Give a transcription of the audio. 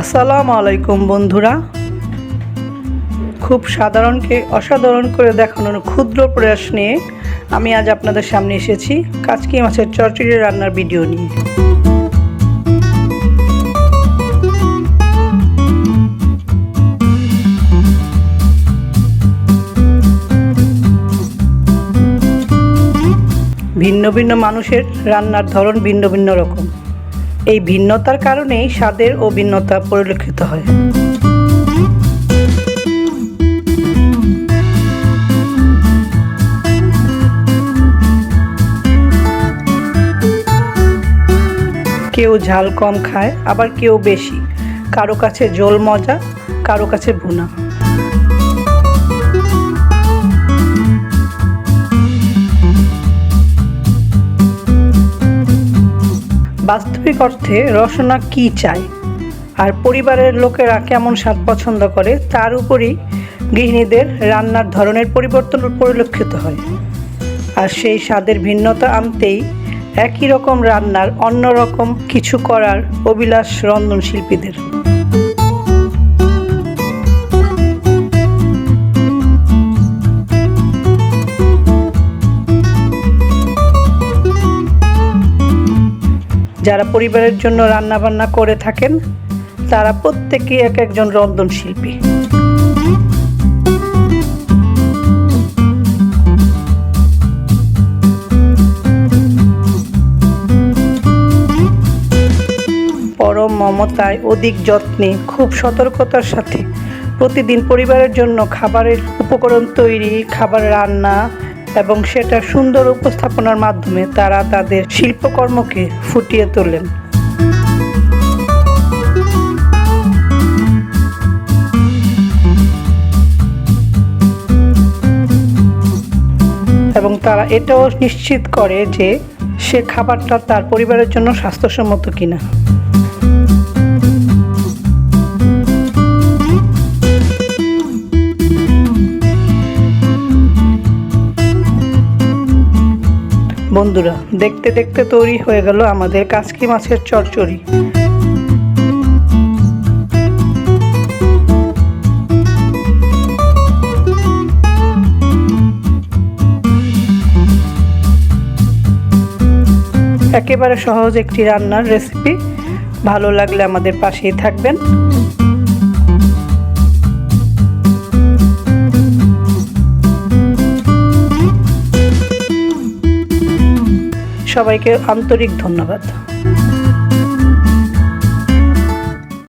আসসালামু আলাইকুম বন্ধুরা। খুব সাধারণকে অসাধারণ করে দেখানোর ক্ষুদ্র প্রয়াস নিয়ে আমি আজ আপনাদের সামনে এসেছি কাচকি মাছের চচ্চড়ি রান্নার ভিডিও নিয়ে। ভিন্ন ভিন্ন মানুষের রান্নার ধরন ভিন্ন ভিন্ন রকম। এই ভিন্নতার কারণেই স্বাদের ও ভিন্নতা পরিলক্ষিত হয়। কেউ ঝাল কম খায়, আবার কেউ বেশি। কারো কাছে ঝোল মজা, কারো কাছে ভুনা। বাস্তবিক অর্থে রসনা কি চায় আর পরিবারের লোকেরা কেমন স্বাদ পছন্দ করে তার উপরই গৃহিণীদের রান্নার ধরনের পরিবর্তন পরিলক্ষিত হয়। আর সেই স্বাদের ভিন্নতা আনতেই একই রকম রান্নার অন্য রকম কিছু করার অভিলাষ রন্ধনশিল্পীদের। যারা পরিবারের জন্য রান্না বান্না করে থাকেন তারা প্রত্যেকেই এক একজন রন্ধনশিল্পী। পরম মমতায়, অধিক যত্নে, খুব সতর্কতার সাথে প্রতিদিন পরিবারের জন্য খাবারের উপকরণ তৈরি, খাবার রান্না এবং সেটা সুন্দর উপস্থাপনার মাধ্যমে তারা তাদের শিল্পকর্মকে ফুটিয়ে তোলেন। এবং তারা এটাও নিশ্চিত করে যে সে খাবারটা তার পরিবারের জন্য স্বাস্থ্যসম্মত কিনা। বন্ধুরা, দেখতে দেখতে তৈরি হয়ে গেল আমাদের কাচকি মাছের চচ্চড়ি। একেবারে সহজ একটি রান্নার রেসিপি। ভালো লাগলে আমাদের পাশেই থাকবেন। সবাইকে আন্তরিক ধন্যবাদ।